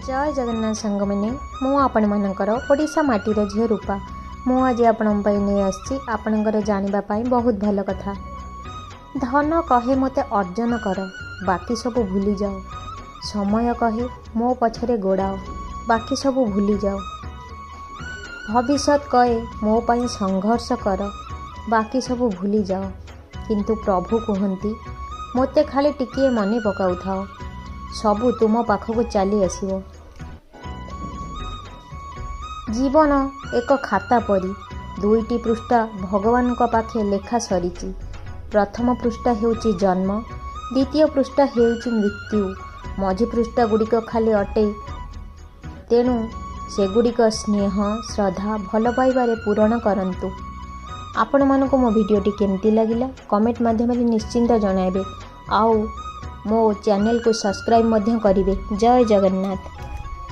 जय जगन्नाथ सांग मैंने मुझे ओडिशा माटीर झील रूपा मुझे आपण नहीं आसी आपणकर जानापी बहुत भल कथा। धन कहे मते अर्जन कर बाकी सब भूली जाओ, समय कहे मो पछरे गोड़ाओ बाकी सब भूली जाओ, भविष्यत कहे मो पाई संघर्ष कर बाकी सब भूली जाओ, किंतु प्रभु कहती मोते खाली टिकिए मने पकाउ थाओ, सबू तुम पाखक चली आसो। जीवन एक खाता परी दुईटी पृष्ठा भगवान पाखे लेखा सरी। प्रथम पृष्ठा हेउची जन्म, द्वितीय पृष्ठा हेउची मृत्यु, मझी पृष्ठा गुड़िक खाली अटे। तेणु सेगुड़िक स्नेह श्रद्धा भल पाइबारे पूरण करंतु। आपण मानक मो वीडियोटी केमती लगिला कमेंट माध्यम निश्चिंत जणाइबे। आउ मो चैनल को सब्सक्राइब करिवे। जय जगन्नाथ।